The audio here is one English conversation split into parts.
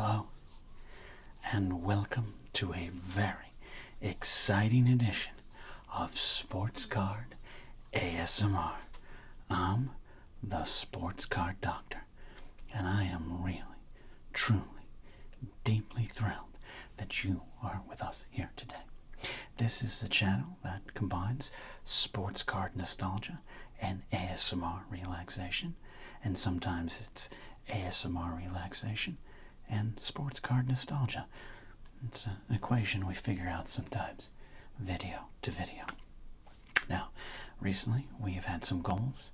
Hello, and welcome to a very exciting edition of Sports Card ASMR. I'm the Sports Card Doctor, and I am really, truly, deeply thrilled that you are with us here today. This is the channel that combines sports card nostalgia and ASMR relaxation, and sometimes it's ASMR relaxation and sports card nostalgia. It's an equation we figure out sometimes, video to video. Now, recently we have had some goals.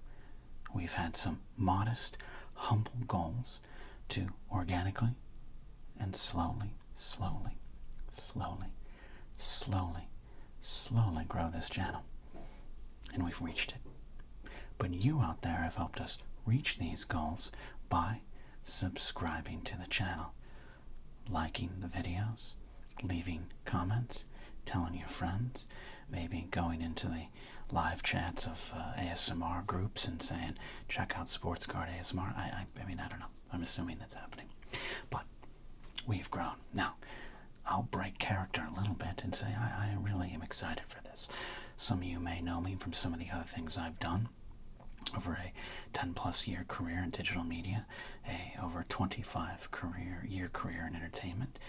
We've had some modest, humble goals to organically and slowly grow this channel. And we've reached it. But you out there have helped us reach these goals by subscribing to the channel, liking the videos, leaving comments, telling your friends, maybe going into the live chats of ASMR groups and saying, check out Sports Card ASMR. I mean, I don't know. I'm assuming that's happening. But we've grown. Now, I'll break character a little bit and say I really am excited for this. Some of you may know me from some of the other things I've done over a 10-plus year career in digital media, over 25 year career in entertainment.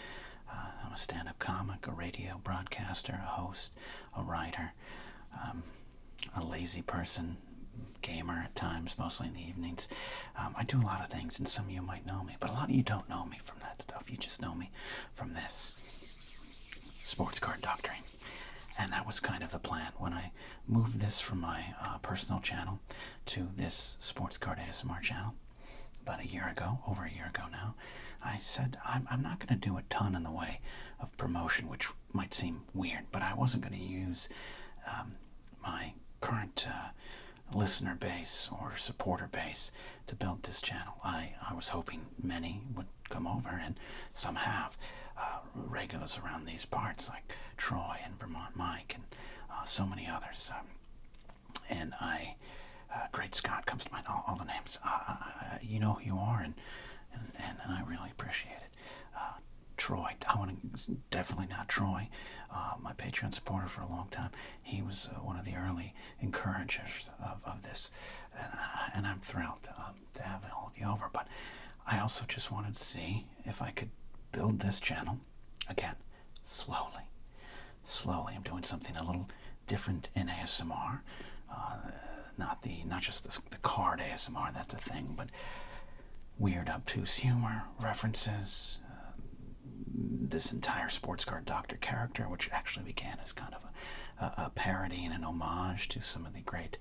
I'm a stand-up comic, a radio broadcaster, a host, a writer, a lazy person, gamer at times, mostly in the evenings. I do a lot of things, and some of you might know me, but a lot of you don't know me from that stuff. You just know me from this sports card doctoring. And that was kind of the plan. When I moved this from my personal channel to this Sports Card ASMR channel about a year ago, over a year ago now, I said I'm not going to do a ton in the way of promotion, which might seem weird, but I wasn't going to use my current listener base or supporter base to build this channel. I was hoping many would come over, and some have. Regulars around these parts like Troy and Vermont Mike and so many others. And Great Scott comes to mind, all the names. You know who you are, and I really appreciate it. Troy, I want to definitely not Troy, my Patreon supporter for a long time. He was one of the early encouragers of this, and I'm thrilled to have all of you over. But I also just wanted to see if I could build this channel again slowly. I'm doing something a little different in ASMR, not just the card ASMR, that's a thing, but weird, obtuse humor, references, this entire Sports Card Doctor character, which actually began as kind of a parody and an homage to some of the great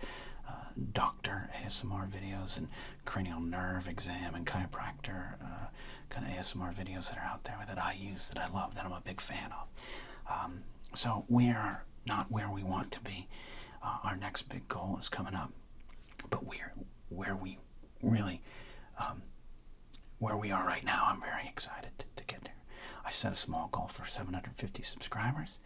doctor ASMR videos and cranial nerve exam and chiropractor kind of ASMR videos that are out there that I use, that I love, that I'm a big fan of. So we are not where we want to be. Our next big goal is coming up, but we're where we really, where we are right now. I'm very excited to get there. I set a small goal for 750 subscribers,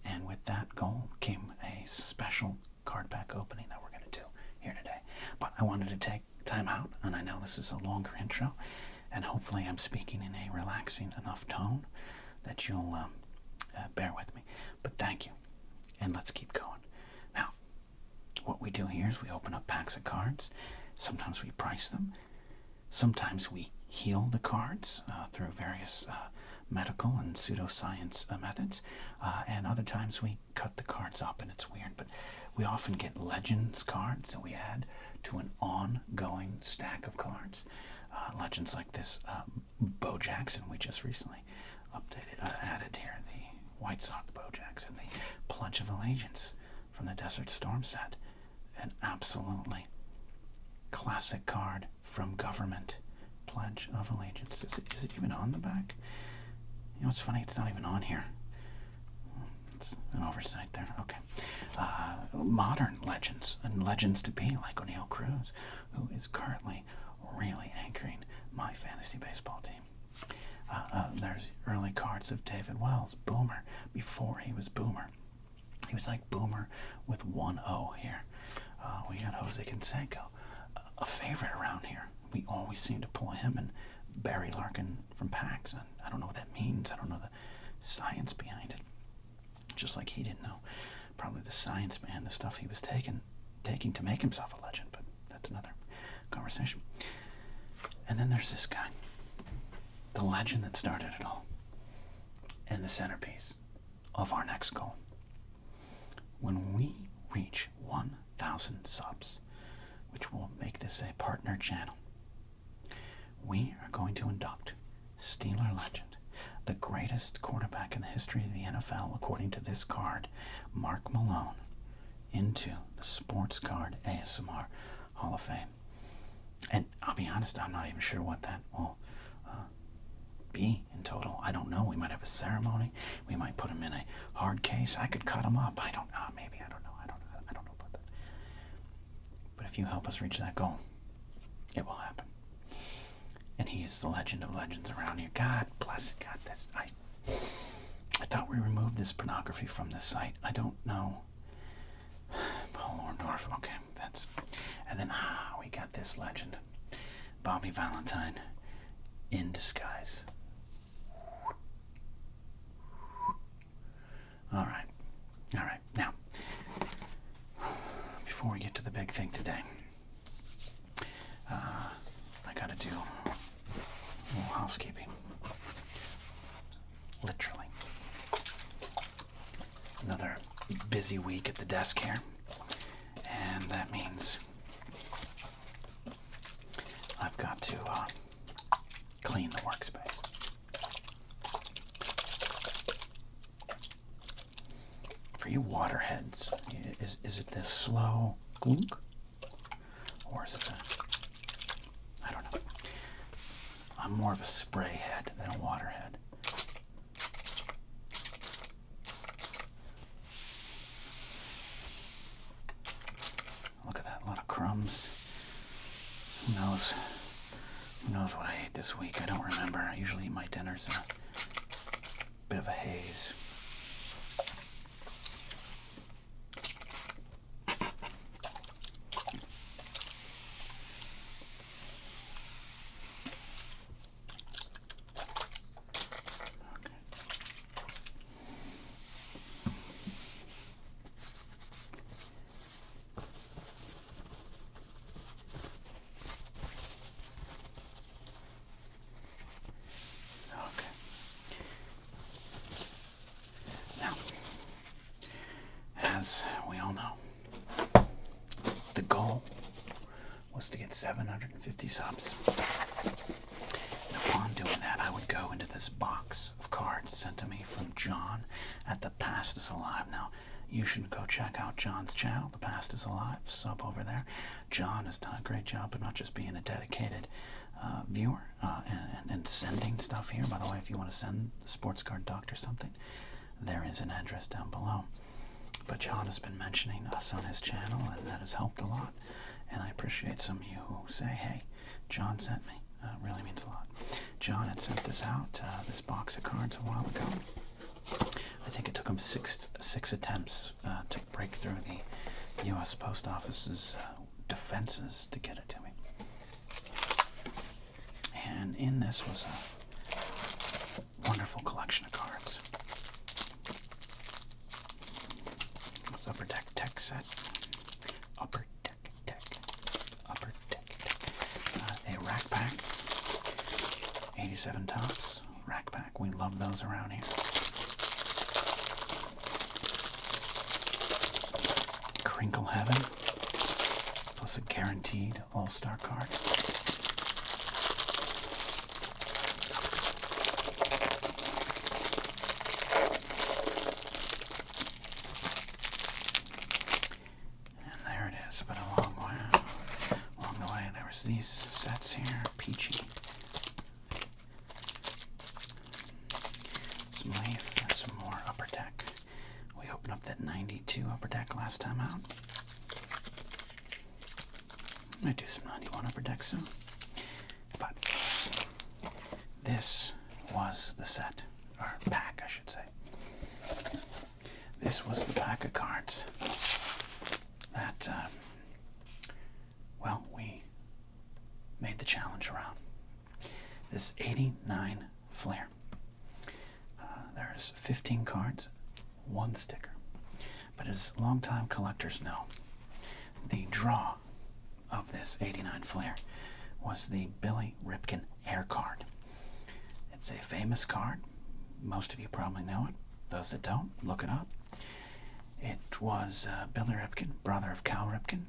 and with that goal came a special card pack opening that we're going to do here today. But I wanted to take time out, and I know this is a longer intro, and hopefully I'm speaking in a relaxing enough tone that you'll bear with me. But thank you, and let's keep going. Now, what we do here is we open up packs of cards. Sometimes we price them. Sometimes we heal the cards through various medical and pseudoscience methods, and other times we cut the cards up, and it's weird, but we often get Legends cards that we add to an ongoing stack of cards. Legends like this Bo Jackson we just recently added here, the White Sox Bo Jackson, the Pledge of Allegiance from the Desert Storm set, an absolutely classic card from Government, Pledge of Allegiance. Is it even on the back? You know, it's funny, it's not even on here. It's an oversight there. Okay. Modern legends, and legends to be, like O'Neal Cruz, who is currently really anchoring my fantasy baseball team. There's early cards of David Wells, Boomer, before he was Boomer. He was like Boomer with one O here. We got Jose Canseco, a favorite around here. We always seem to pull him and Barry Larkin from PAX. I don't know what that means. I don't know the science behind it. Just like he didn't know probably the science behind the stuff he was taking to make himself a legend, but that's another conversation. And then there's this guy, the legend that started it all, and the centerpiece of our next goal. When we reach 1,000 subs, which will make this a partner channel, we are going to induct Steeler legend, the greatest quarterback in the history of the NFL, according to this card, Mark Malone, into the Sports Card ASMR Hall of Fame. And I'll be honest, I'm not even sure what that will be in total. I don't know. We might have a ceremony. We might put him in a hard case. I could cut him up. I don't know. Maybe. I don't know. I don't know about that. But if you help us reach that goal, it will happen. And he is the legend of legends around here. God bless it. God, this I thought we removed this pornography from this site. I don't know. Paul Orndorff. Okay, that's. And then we got this legend, Bobby Valentine, in disguise. All right. Now, before we get to the big thing today, I gotta do a little housekeeping. Literally. Another busy week at the desk here, and that means I've got to clean the workspace. For you waterheads, is it this slow glunk? Or is it I don't know. I'm more of a spray head than a waterhead. Look at that, a lot of crumbs. Who knows? Who knows what I ate this week? I don't remember. I usually eat my dinners in a bit of a haze. As we all know, the goal was to get 750 subs. And upon doing that, I would go into this box of cards sent to me from John at The Past is Alive. Now, you should go check out John's channel, The Past is Alive, sub over there. John has done a great job of not just being a dedicated viewer and sending stuff here. By the way, if you want to send the Sports Card Doctor something, there is an address down below. But John has been mentioning us on his channel, and that has helped a lot. And I appreciate some of you who say, hey, John sent me. It really means a lot. John had sent this out, this box of cards, a while ago. I think it took him six attempts to break through the U.S. Post Office's defenses to get it to me. And in this was a wonderful collection of cards. Upper Deck Tech set. Upper Deck Tech. A rack pack. 87 tops. Rack pack. We love those around here. Crinkle Heaven. Plus a guaranteed All-Star card. These sets here, peachy. Some Leaf and some more Upper Deck. We opened up that 92 Upper Deck last time out. Might do some 91 Upper Deck soon. But this was the set, or pack, I should say. This was the pack of cards that, well, we made the challenge around. this 89 Flair. There's 15 cards, 1 sticker. But as longtime collectors know, the draw of this 89 Flair was the Billy Ripken Air card. It's a famous card. Most of you probably know it. Those that don't, look it up. It was Billy Ripken, brother of Cal Ripken,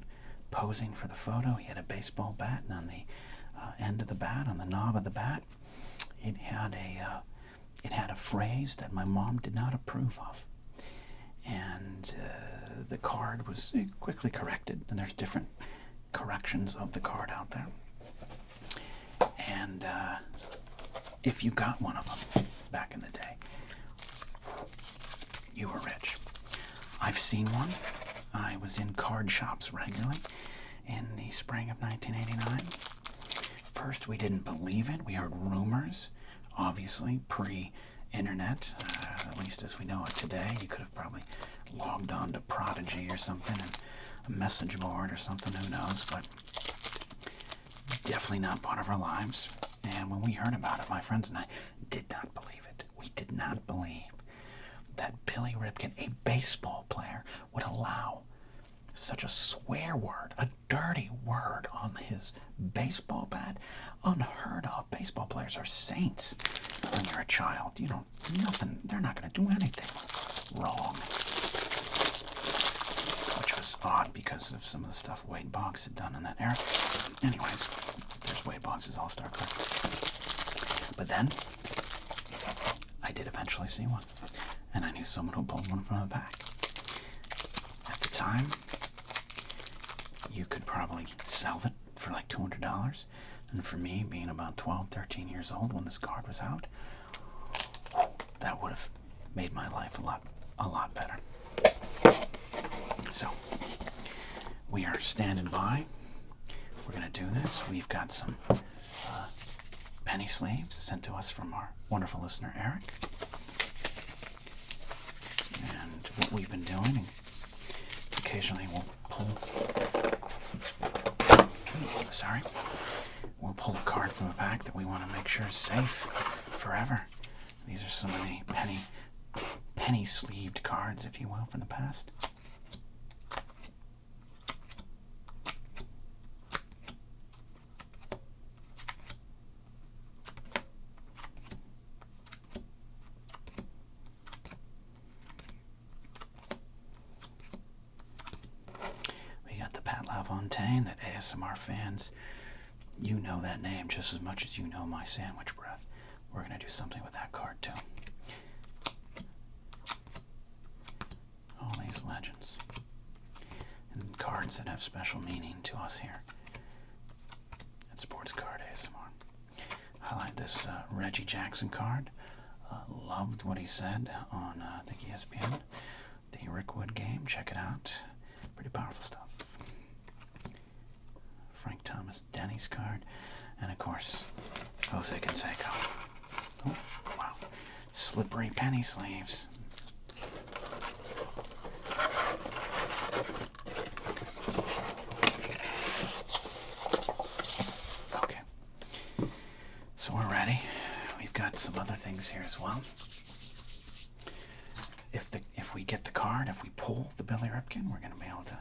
posing for the photo. He had a baseball bat, and on the end of the bat, on the knob of the bat, it had a phrase that my mom did not approve of. And the card was quickly corrected, and there's different corrections of the card out there. And if you got one of them back in the day, you were rich. I've seen one. I was in card shops regularly in the spring of 1989. First, we didn't believe it. We heard rumors, obviously, pre-internet, at least as we know it today. You could have probably logged on to Prodigy or something, and a message board or something, who knows, but definitely not part of our lives. And when we heard about it, my friends and I did not believe it. We did not believe that Billy Ripken, a baseball player, would allow such a swear word, a dirty word on his baseball bat. Unheard of. Baseball players are saints when you're a child. You don't, nothing, they're not going to do anything wrong. Which was odd because of some of the stuff Wade Boggs had done in that era. Anyways, there's Wade Boggs' All-Star card. But then, I did eventually see one. And I knew someone who pulled one from the back. At the time, you could probably sell it for like $200. And for me, being about 12, 13 years old when this card was out, that would have made my life a lot better. So, we are standing by. We're going to do this. We've got some penny sleeves sent to us from our wonderful listener, Eric. And what we've been doing, occasionally we'll pull a card from a pack that we want to make sure is safe forever. These are some of the penny sleeved cards, if you will, from the past. LaFontaine, that ASMR fans, you know that name just as much as you know my sandwich breath. We're going to do something with that card too. All these legends and cards that have special meaning to us here at Sports Card ASMR. Highlight this Reggie Jackson card. Loved what he said on I think ESPN, the Rick Wood game. Check it out. Pretty powerful stuff. Frank Thomas Denny's card, and of course, Jose Canseco. Oh, wow. Slippery penny sleeves. Okay. So we're ready. We've got some other things here as well. If we get the card, if we pull the Billy Ripken, we're going to be able to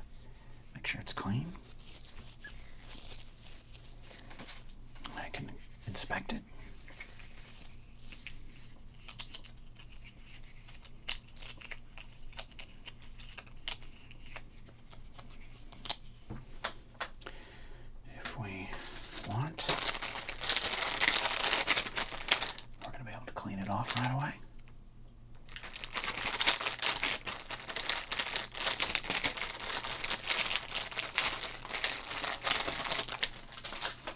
make sure it's clean. I can inspect it. If we want, we're going to be able to clean it off right away.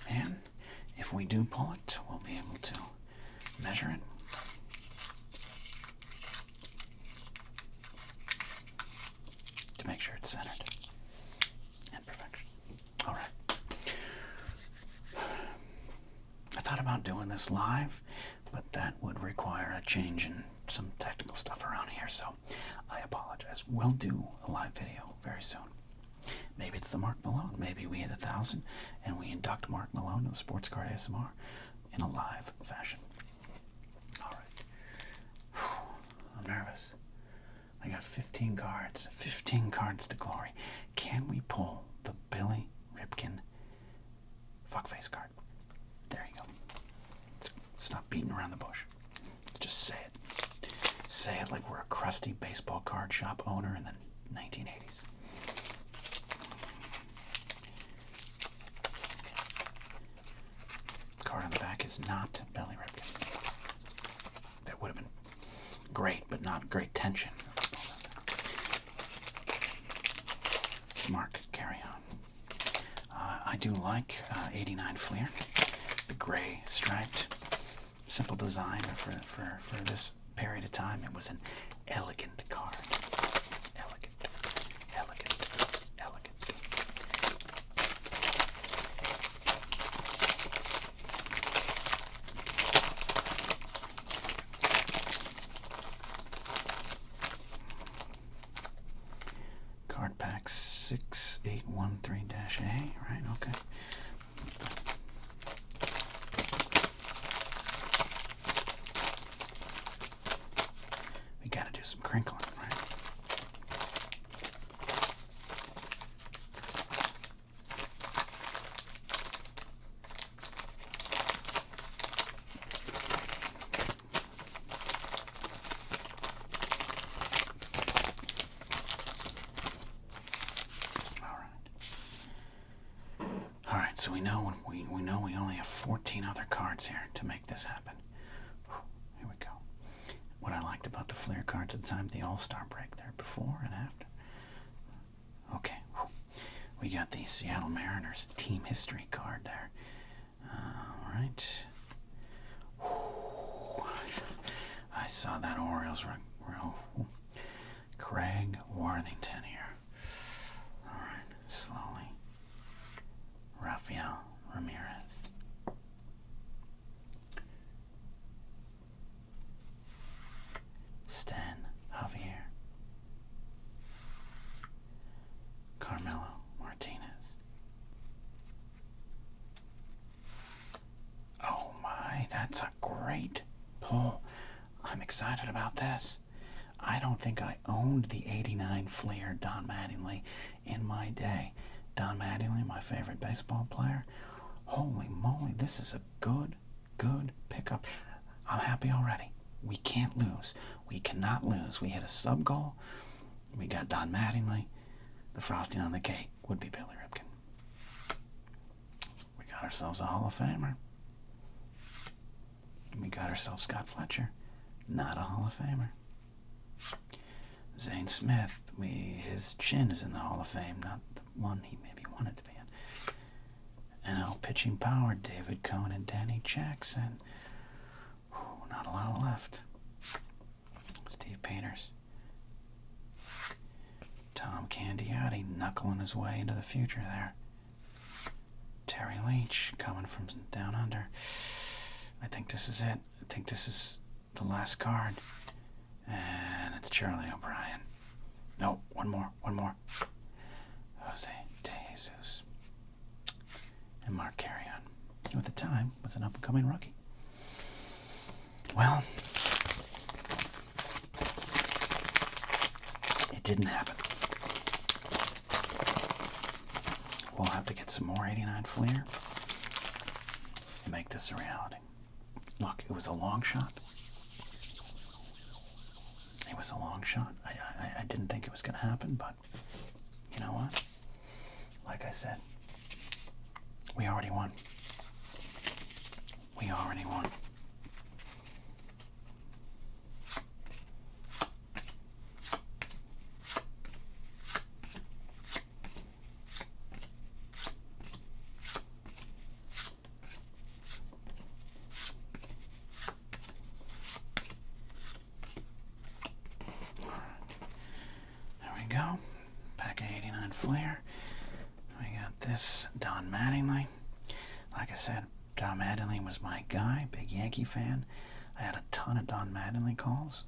And if we do pull it, we'll be able to measure it. To make sure it's centered and perfection. All right. I thought about doing this live, but that would require a change in some technical stuff around here, so I apologize. We'll do a live video very soon. Maybe it's the Mark Malone. Maybe we hit 1,000 and we induct Mark Malone to the Sports Card ASMR in a live fashion. All right. I'm nervous. I got 15 cards. 15 cards to glory. Can we pull the Billy Ripken fuckface card? There you go. Let's stop beating around the bush. Just say it. Say it like we're a crusty baseball card shop owner in the 1980s. Card on the back is not Billy Ripken. That would have been great, but not great tension. Mark, carry on. I do like 89 Fleer, the gray striped, simple design for this period of time. It was an elegant card. Elegant, elegant, elegant. Card pack 6813-A, right? Okay. We gotta do some crinkling, right? Alright, so we know we only have 14 other cards here to make this happen. Here we go. What I liked about the Fleer cards at the time, the All-Star break there, before and after. Okay, we got the Seattle Mariners team history card there. Alright. I saw that Orioles Craig Worthington here. Alright, slowly. Rafael Ramirez. Stan Javier. Carmelo Martinez. Oh my, that's a great pull. I'm excited about this. I don't think I owned the 89 Fleer Don Mattingly in my day. Don Mattingly, my favorite baseball player. Holy moly, this is a good pickup. I'm happy already. We can't lose. We cannot lose. We hit a sub goal. We got Don Mattingly. The frosting on the cake would be Billy Ripken. We got ourselves a Hall of Famer. We got ourselves Scott Fletcher. Not a Hall of Famer. Zane Smith, his chin is in the Hall of Fame, not the one he maybe wanted to be in. NL pitching power, David Cohn and Danny Jackson. Not a lot left. Steve Peters. Tom Candiotti knuckling his way into the future there. Terry Leach coming from down under. I think this is it. I think this is the last card. And it's Charlie O'Brien. No, one more. Jose De Jesus. And Mark Carrion, who at the time was an up-and-coming rookie. Well, it didn't happen. We'll have to get some more 89 Fleer and make this a reality. Look, it was a long shot. It was a long shot. I didn't think it was going to happen, but you know what? Like I said, we already won. We already won. Go. Pack of 89 Fleer. We got this Don Mattingly. Like I said, Don Mattingly was my guy, big Yankee fan. I had a ton of Don Mattingly cards,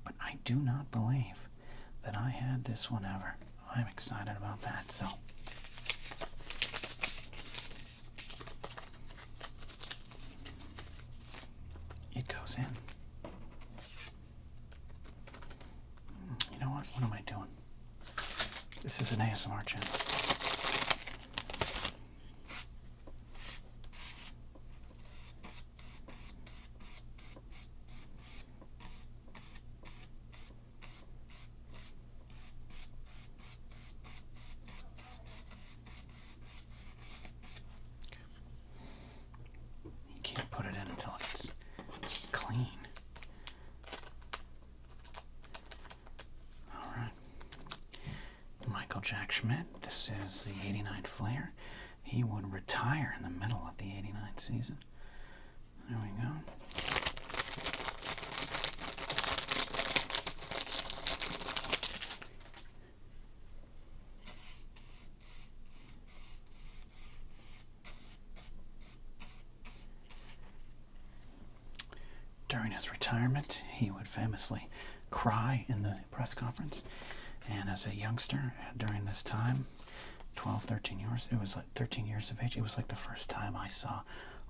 but I do not believe that I had this one ever. I'm excited about that. So goes in. You know what? What am I doing? This is an ASMR channel. You can't put it in until it's clean. Alright. Michael Jack Schmidt, this is the 89 Flair. He would retire in the middle of the 89 season. There we go. During his retirement, he would famously cry in the press conference. And as a youngster, during this time, 12, 13 years, it was like 13 years of age, it was like the first time I saw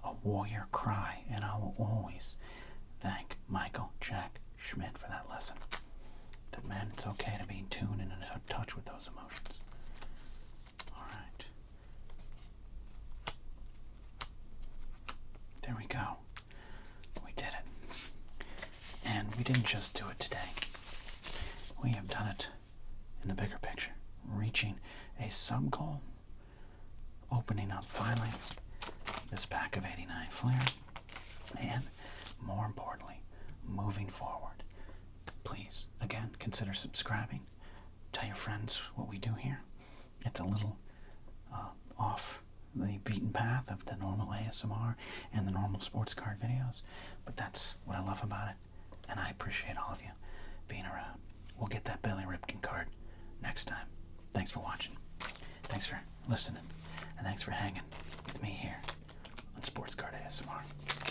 a warrior cry. And I will always thank Michael Jack Schmidt for that lesson. That, man, it's okay to be in tune and in touch with those emotions. All right. There we go. We did it. And we didn't just do it today. We have done it in the bigger picture, reaching a sub-goal, opening up finally this pack of 89 Flair, and more importantly, moving forward. Please, again, consider subscribing. Tell your friends what we do here. It's a little off the beaten path of the normal ASMR and the normal sports card videos, but that's what I love about it, and I appreciate all of you being around. We'll get that Billy Ripken card next time. Thanks for watching. Thanks for listening. And thanks for hanging with me here on Sports Card ASMR.